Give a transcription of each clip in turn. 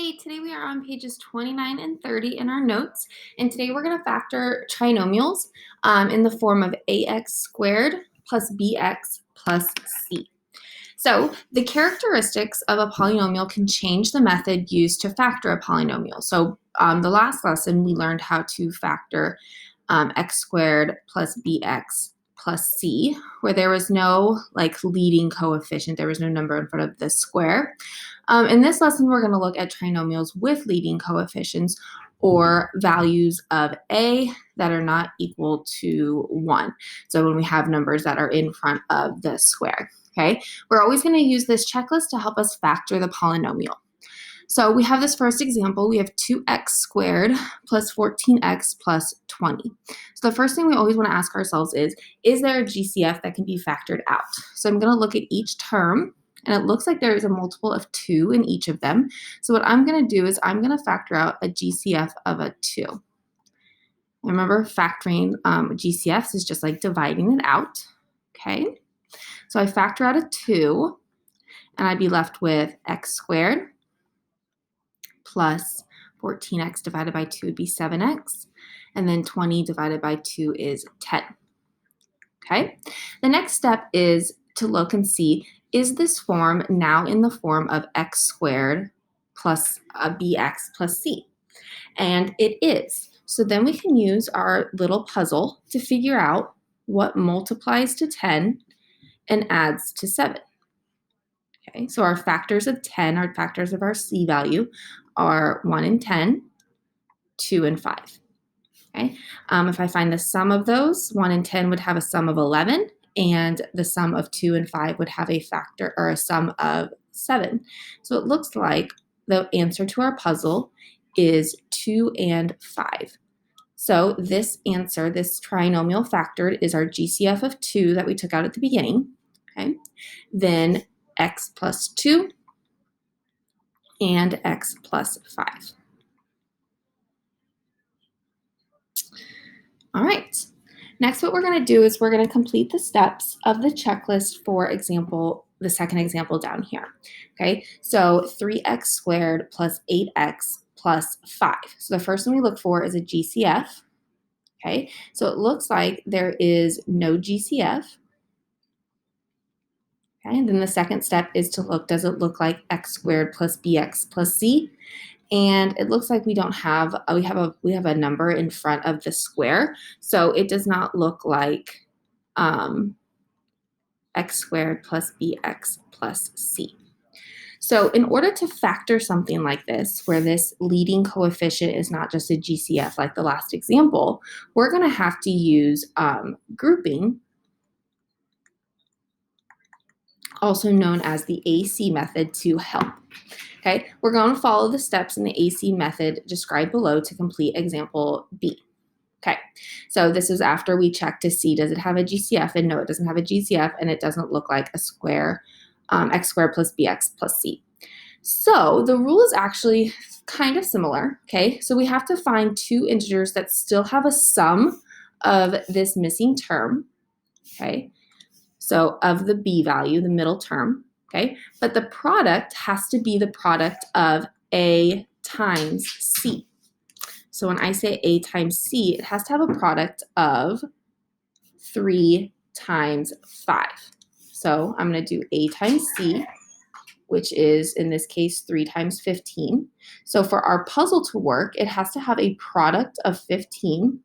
Hey, today we are on pages 29 and 30 in our notes, and today we're going to factor trinomials in the form of ax squared plus bx plus c. So the characteristics of a polynomial can change the method used to factor a polynomial. So the last lesson we learned how to factor x squared plus bx plus c, where there was no leading coefficient, there was no number in front of the square. In this lesson, we're going to look at trinomials with leading coefficients or values of a that are not equal to 1. So when we have numbers that are in front of the square, okay? We're always going to use this checklist to help us factor the polynomial. So we have this first example. We have 2x squared plus 14x plus 20. So the first thing we always want to ask ourselves is there a GCF that can be factored out? So I'm going to look at each term, and it looks like there is a multiple of 2 in each of them. So what I'm going to do is I'm going to factor out a GCF of a 2. Remember, factoring GCFs is just like dividing it out, okay? So I factor out a 2, and I'd be left with x squared plus 14x divided by 2 would be 7x, and then 20 divided by 2 is 10, okay? The next step is to look and see, is this form now in the form of x squared plus bx plus c? And it is. So then we can use our little puzzle to figure out what multiplies to 10 and adds to 7. Okay, so our factors of 10, our factors of our c value, are 1 and 10, 2 and 5. Okay, if I find the sum of those, 1 and 10 would have a sum of 11, and the sum of 2 and 5 would have a factor or a sum of 7. So it looks like the answer to our puzzle is 2 and 5. So this answer, this trinomial factored, is our GCF of 2 that we took out at the beginning. Okay, then x plus 2 and x plus 5. All right, next what we're going to do is we're going to complete the steps of the checklist for example, the second example down here. Okay, so 3x squared plus 8x plus 5. So the first one we look for is a GCF. Okay, so it looks like there is no GCF. Okay, and then the second step is to look, does it look like x squared plus bx plus c? And it looks like we don't have, we have a number in front of the square, so it does not look like x squared plus bx plus c. So in order to factor something like this, where this leading coefficient is not just a GCF like the last example, we're going to have to use grouping, also known as the AC method, to help. Okay, we're going to follow the steps in the AC method described below to complete example B. Okay, so this is after we check to see, does it have a GCF? And no, it doesn't have a GCF, and it doesn't look like a square, x squared plus bx plus c. So the rule is actually kind of similar, okay? So we have to find two integers that still have a sum of this missing term, okay? So of the b value, the middle term, okay? But the product has to be the product of a times c. So when I say a times c, it has to have a product of 3 times 5. So I'm going to do a times c, which is, in this case, 3 times 15. So for our puzzle to work, it has to have a product of 15,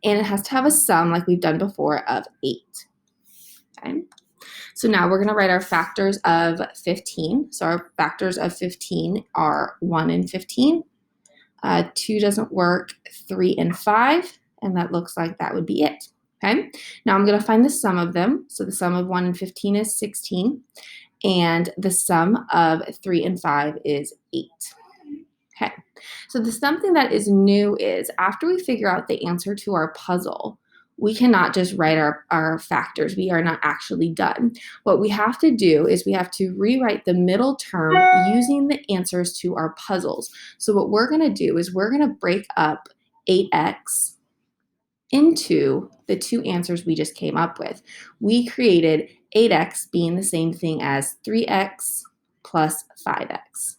and it has to have a sum, like we've done before, of 8. Okay? So now we're going to write our factors of 15. So our factors of 15 are 1 and 15. 2 doesn't work, 3 and 5, and that looks like that would be it. Okay? Now I'm going to find the sum of them. So the sum of 1 and 15 is 16, and the sum of 3 and 5 is 8. Okay, so something that is new is after we figure out the answer to our puzzle, we cannot just write our factors. We are not actually done. What we have to do is we have to rewrite the middle term using the answers to our puzzles. So what we're going to do is we're going to break up 8x into the two answers we just came up with. We created 8x being the same thing as 3x plus 5x.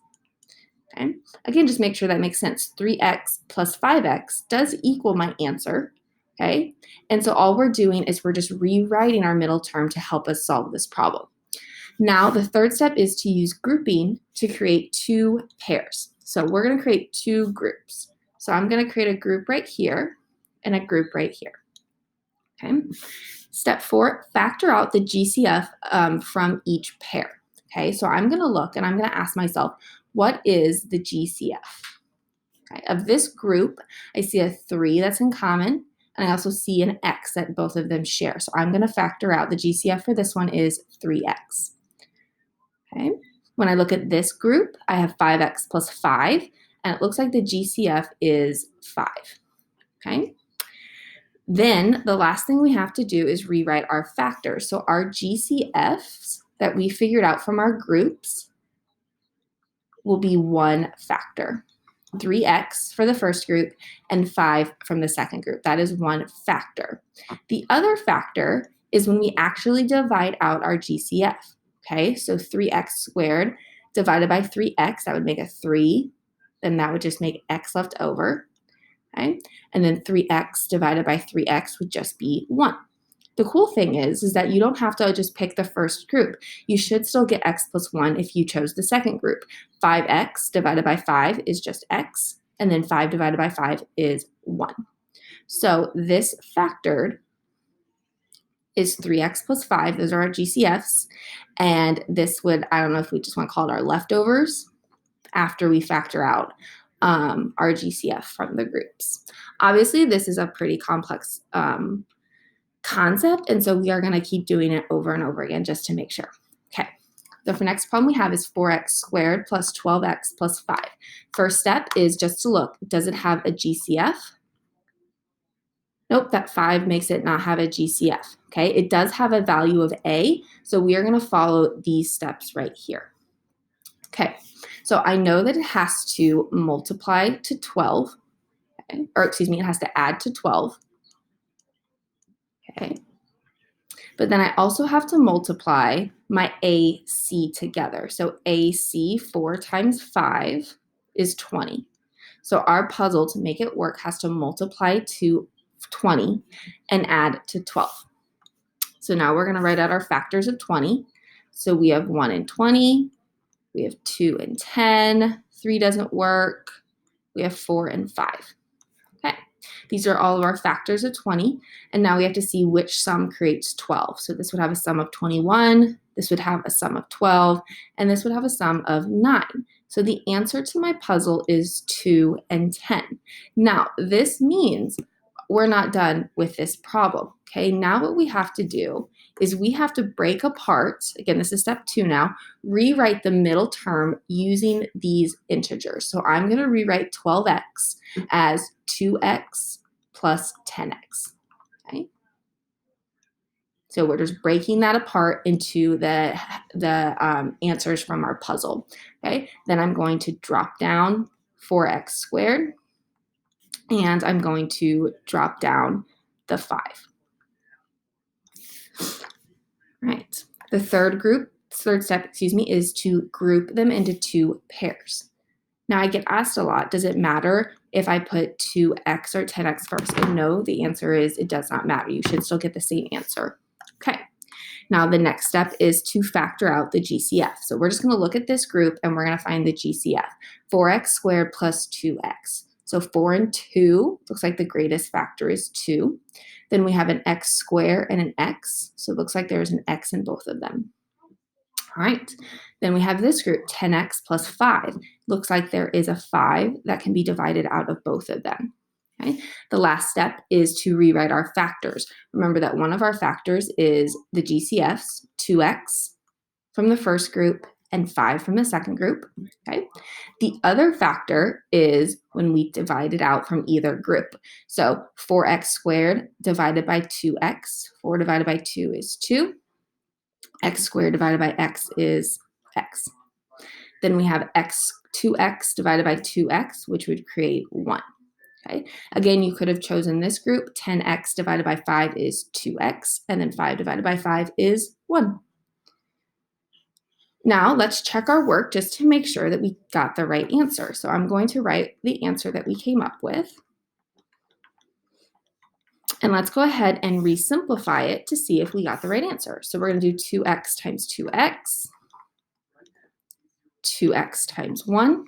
again, just make sure that makes sense. 3x plus 5x does equal my answer, okay? And so all we're doing is we're just rewriting our middle term to help us solve this problem. Now, the third step is to use grouping to create two pairs. So we're going to create two groups. So I'm going to create a group right here and a group right here. Okay. Step 4, factor out the GCF from each pair. Okay, so I'm going to look and I'm going to ask myself, what is the GCF? Okay, of this group, I see a 3 that's in common, and I also see an x that both of them share. So I'm going to factor out the GCF for this one is 3x. Okay. When I look at this group, I have 5x plus 5, and it looks like the GCF is 5. Okay. Then the last thing we have to do is rewrite our factors. So our GCFs that we figured out from our groups will be one factor. 3x for the first group and 5 from the second group. That is one factor. The other factor is when we actually divide out our GCF. Okay, so 3x squared divided by 3x, that would make a 3. Then that would just make x left over. Okay, and then 3x divided by 3x would just be 1. The cool thing is that you don't have to just pick the first group. You should still get x plus 1 if you chose the second group. 5x divided by 5 is just x, and then 5 divided by 5 is 1. So this factored is 3x plus 5. Those are our GCFs. And this would, I don't know if we just want to call it our leftovers after we factor out our GCF from the groups. Obviously, this is a pretty complex concept, and so we are going to keep doing it over and over again just to make sure. Okay, the next problem we have is 4x squared plus 12x plus 5. First step is just to look, does it have a GCF? Nope, that 5 makes it not have a GCF. Okay, it does have a value of a, so we are going to follow these steps right here. Okay, so I know that it has to multiply to 12, okay? Or excuse me, it has to add to 12. Okay, but then I also have to multiply my AC together. So AC, 4 times 5 is 20. So our puzzle, to make it work, has to multiply to 20 and add to 12. So now we're going to write out our factors of 20. So we have 1 and 20. We have 2 and 10. 3 doesn't work. We have 4 and 5. Okay, these are all of our factors of 20, and now we have to see which sum creates 12. So this would have a sum of 21, this would have a sum of 12, and this would have a sum of 9. So the answer to my puzzle is 2 and 10. Now, this means we're not done with this problem. Okay, now what we have to do is we have to break apart, again, this is step 2 now, rewrite the middle term using these integers. So I'm going to rewrite 12x as 2x plus 10x. Okay, so we're just breaking that apart into the answers from our puzzle. Okay, then I'm going to drop down 4x squared, and I'm going to drop down the 5. Right. The third step, is to group them into two pairs. Now I get asked a lot, does it matter if I put 2x or 10x first? And no, the answer is it does not matter. You should still get the same answer. Okay. Now the next step is to factor out the GCF. So we're just going to look at this group and we're going to find the GCF. 4x squared plus 2x. So 4 and 2, looks like the greatest factor is 2. Then we have an x squared and an x. So it looks like there's an x in both of them. All right. Then we have this group, 10x plus 5. Looks like there is a 5 that can be divided out of both of them. Okay. The last step is to rewrite our factors. Remember that one of our factors is the GCFs, 2x from the first group and 5 from the second group. Okay. The other factor is when we divide it out from either group. So 4x squared divided by 2x. 4 divided by 2 is 2. X squared divided by x is x. Then we have 2x divided by 2x, which would create 1. Okay. Again, you could have chosen this group. 10x divided by 5 is 2x, and then 5 divided by 5 is 1. Now let's check our work just to make sure that we got the right answer. So I'm going to write the answer that we came up with. And let's go ahead and resimplify it to see if we got the right answer. So we're going to do 2x times 2x, 2x times 1,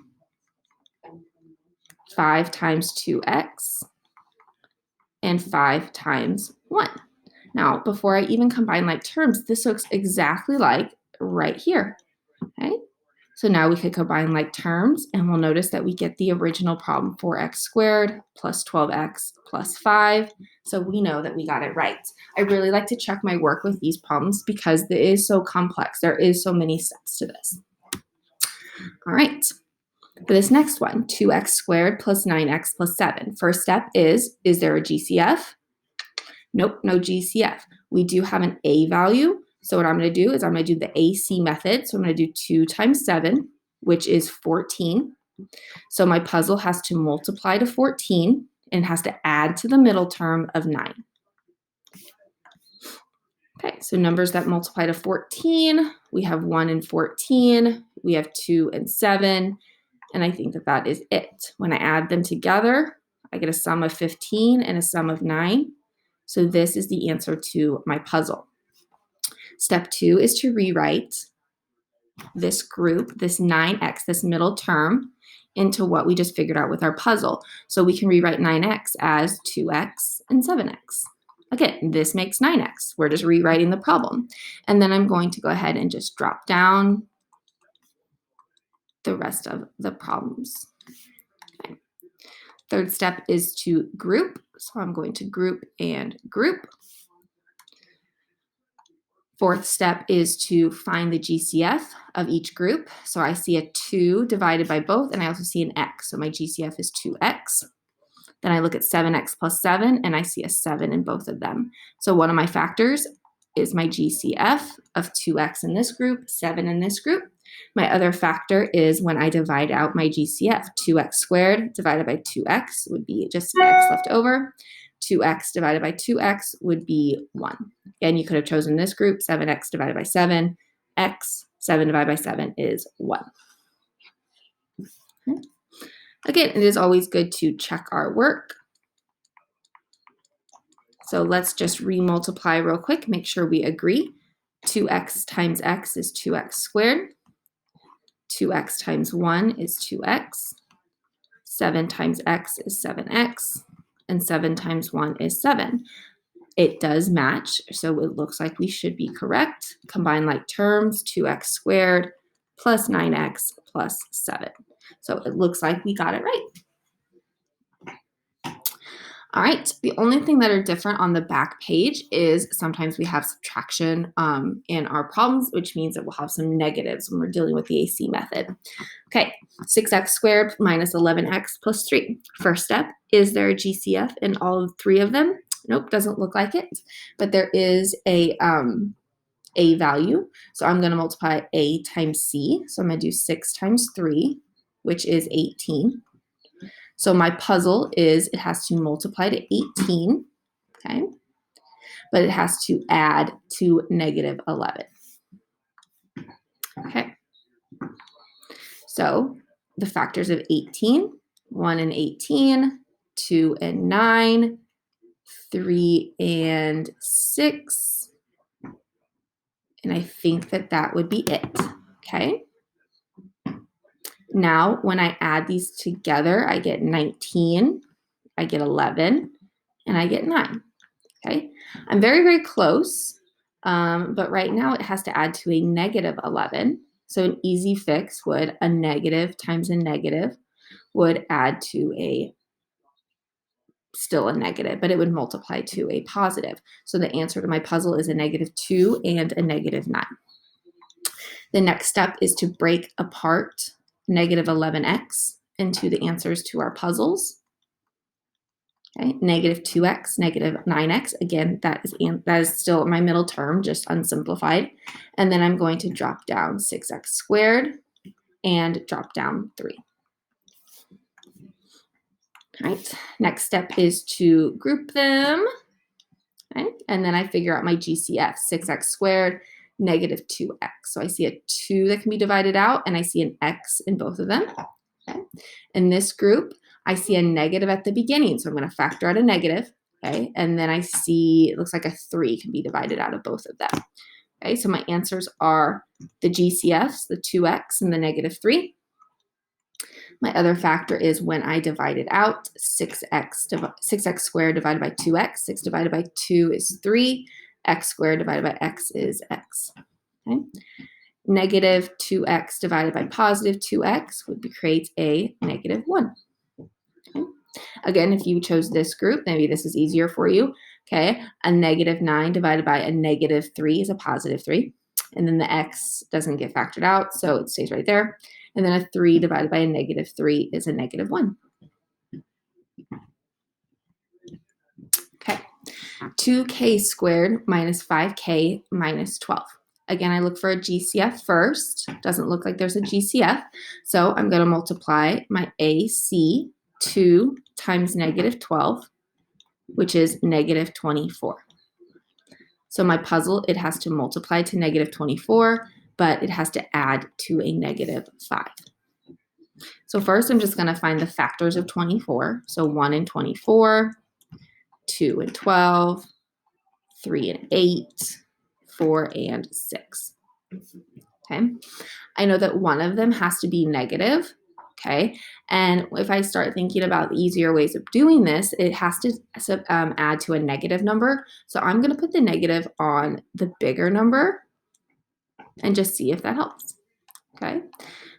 5 times 2x, and 5 times 1. Now, before I even combine like terms, this looks exactly like right here, okay? So now we could combine like terms, and we'll notice that we get the original problem, 4x squared plus 12x plus 5. So we know that we got it right. I really like to check my work with these problems because it is so complex. There is so many steps to this. All right. For this next one, 2x squared plus 9x plus 7. First step is there a GCF? Nope, no GCF. We do have an A value. So what I'm going to do is I'm going to do the AC method. So I'm going to do 2 times 7, which is 14. So my puzzle has to multiply to 14 and has to add to the middle term of 9. Okay, so numbers that multiply to 14, we have 1 and 14, we have 2 and 7, and I think that that is it. When I add them together, I get a sum of 15 and a sum of 9. So this is the answer to my puzzle. Step 2 is to rewrite this group, this 9x, this middle term, into what we just figured out with our puzzle. So we can rewrite 9x as 2x and 7x. Again, this makes 9x. We're just rewriting the problem. And then I'm going to go ahead and just drop down the rest of the problems. Okay. Third step is to group. So I'm going to group and group. Fourth step is to find the GCF of each group. So I see a 2 divided by both, and I also see an x. So my GCF is 2x. Then I look at 7x plus 7, and I see a 7 in both of them. So one of my factors is my GCF of 2x in this group, 7 in this group. My other factor is when I divide out my GCF, 2x squared divided by 2x would be just x left over. 2x divided by 2x would be 1. Again, you could have chosen this group, 7x divided by 7. X, 7 divided by 7 is 1. Okay. Again, it is always good to check our work. So let's just remultiply real quick, make sure we agree. 2x times x is 2x squared. 2x times 1 is 2x. 7 times x is 7x. And 7 times 1 is 7. It does match, so it looks like we should be correct. Combine like terms, 2x squared plus 9x plus 7. So it looks like we got it right. All right, the only thing that are different on the back page is sometimes we have subtraction in our problems, which means that we'll have some negatives when we're dealing with the AC method. Okay, 6x squared minus 11x plus 3. First step, is there a GCF in all 3 of them? Nope, doesn't look like it, but there is a value. So I'm going to multiply a times c. So I'm going to do 6 times 3, which is 18. So my puzzle is it has to multiply to 18, okay? But it has to add to negative 11. Okay. So the factors of 18, 1 and 18, 2 and 9, 3 and 6. And I think that that would be it, okay? Now, when I add these together, I get 19, I get 11, and I get 9, okay? I'm very, very close, but right now it has to add to a negative 11. So an easy fix would a negative times a negative would add to still a negative, but it would multiply to a positive. So the answer to my puzzle is a -2 and a -9. The next step is to break apart -11x into the answers to our puzzles. Okay, -2x, -9x. Again, that is still my middle term, just unsimplified. And then I'm going to drop down 6x squared and drop down 3. All right, next step is to group them. Okay, and then I figure out my GCF, 6x squared negative 2x. So I see a 2 that can be divided out, and I see an x in both of them. Okay. In this group, I see a negative at the beginning, so I'm going to factor out a negative. Okay, and then I see, it looks like a 3 can be divided out of both of them. Okay, so my answers are the GCFs, the 2x and the negative 3. My other factor is when I divide it out, 6x squared divided by 2x. 6 divided by 2 is 3. X squared divided by x is x. Okay. Negative 2x divided by positive 2x would create a negative 1. Okay. Again, if you chose this group, maybe this is easier for you. Okay, a negative 9 divided by a negative 3 is a positive 3. And then the x doesn't get factored out, so it stays right there. And then a 3 divided by a negative 3 is a negative 1. Okay, 2k squared minus 5k minus 12. Again, I look for a GCF first. Doesn't look like there's a GCF. So I'm going to multiply my AC, 2 times negative 12, which is negative 24. So my puzzle, it has to multiply to negative 24, but it has to add to a negative 5. So first, I'm just going to find the factors of 24. So 1 and 24, 2 and 12, 3 and 8, 4 and 6. Okay. I know that one of them has to be negative. Okay. And if I start thinking about the easier ways of doing this, it has to add to a negative number. So I'm going to put the negative on the bigger number and just see if that helps. Okay.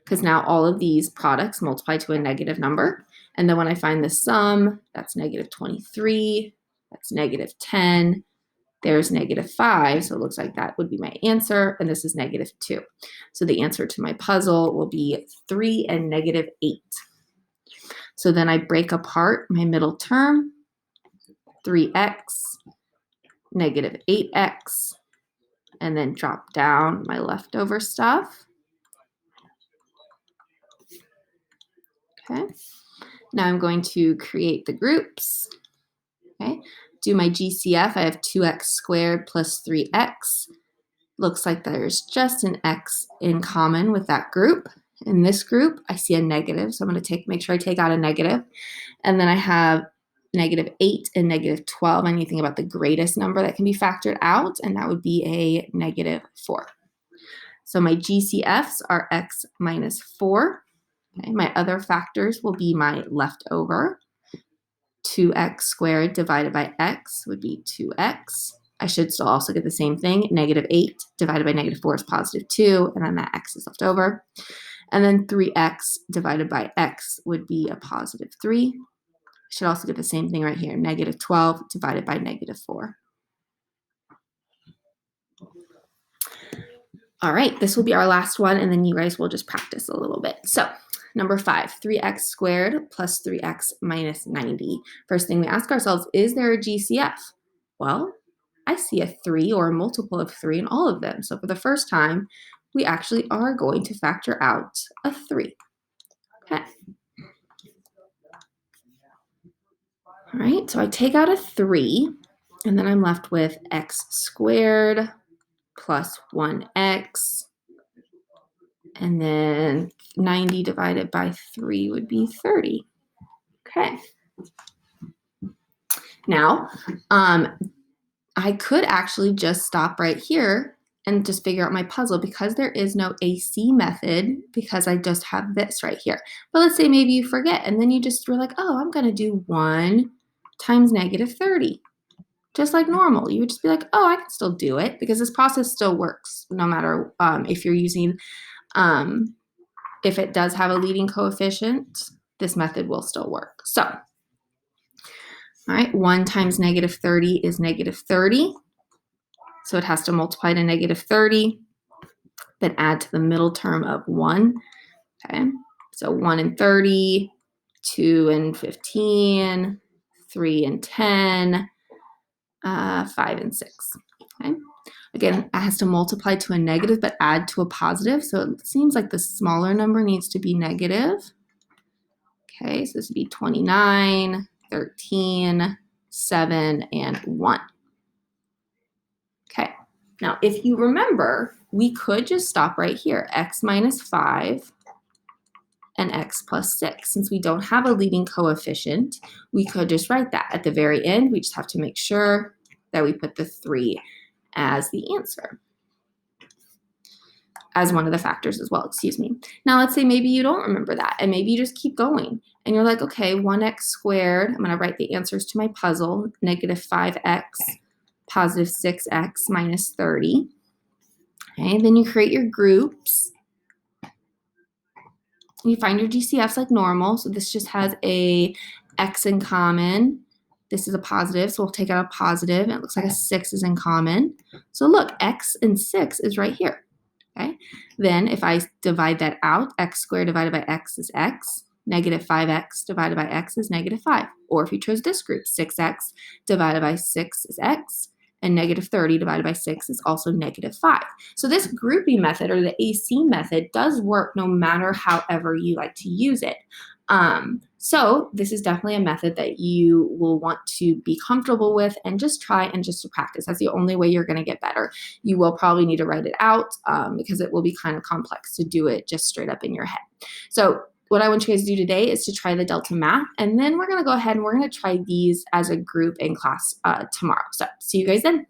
Because now all of these products multiply to a negative number. And then when I find the sum, that's negative 23, that's negative 10, there's negative 5, so it looks like that would be my answer, and this is negative 2. So the answer to my puzzle will be 3 and negative 8. So then I break apart my middle term, 3x, negative 8x, and then drop down my leftover stuff. Okay. Now I'm going to create the groups. Okay. Do my GCF. I have 2x squared plus 3x. Looks like there's just an x in common with that group. In this group, I see a negative, so I'm going to make sure I take out a negative. And then I have negative 8 and negative 12. I need to think about the greatest number that can be factored out, and that would be a negative 4. So my GCFs are x minus 4. Okay, my other factors will be my leftover. 2x squared divided by x would be 2x. I should still also get the same thing. Negative 8 divided by negative 4 is positive 2, and then that x is left over. And then 3x divided by x would be a positive 3. I should also get the same thing right here. Negative 12 divided by negative 4. All right, this will be our last one, and then you guys will just practice a little bit. So number 5, 3x squared plus 3x minus 90. First thing we ask ourselves, is there a GCF? Well, I see a 3 or a multiple of 3 in all of them. So for the first time, we actually are going to factor out a 3. Okay. All right, so I take out a 3, and then I'm left with x squared plus 1x, and then 90 divided by 3 would be 30. Okay. Now, I could actually just stop right here and just figure out my puzzle because there is no AC method because I just have this right here. But let's say maybe you forget and then you just were like, oh, I'm going to do 1 times negative 30. Just like normal. You would just be like, oh, I can still do it because this process still works no matter if you're using, if it does have a leading coefficient, this method will still work. So, all right, 1 times negative 30 is negative 30. So it has to multiply to negative 30, then add to the middle term of 1. Okay, so 1 and 30, 2 and 15, 3 and 10, 5 and 6. Okay. Again, it has to multiply to a negative but add to a positive. So it seems like the smaller number needs to be negative. Okay, so this would be 29, 13, 7, and 1. Okay. Now, if you remember, we could just stop right here, x minus 5 and x plus 6. Since we don't have a leading coefficient, we could just write that. At the very end, we just have to make sure that we put the 3 as the answer, as one of the factors as well, excuse me. Now, let's say maybe you don't remember that, and maybe you just keep going. And you're like, okay, 1x squared, I'm going to write the answers to my puzzle, negative 5x, positive 6x minus 30. Okay, then you create your groups. You find your GCFs like normal. So this just has a x in common. This is a positive, so we'll take out a positive. And it looks like a 6 is in common. So look, x and 6 is right here. Okay. Then if I divide that out, x squared divided by x is x. Negative 5x divided by x is negative 5. Or if you chose this group, 6x divided by 6 is x. And negative 30 divided by 6 is also negative 5. So this grouping method, or the AC method, does work no matter however you like to use it. So this is definitely a method that you will want to be comfortable with and just try and just to practice. That's the only way you're going to get better. You will probably need to write it out because it will be kind of complex to do it just straight up in your head. So what I want you guys to do today is to try the Delta Math, and then we're going to go ahead and we're going to try these as a group in class tomorrow. So see you guys then.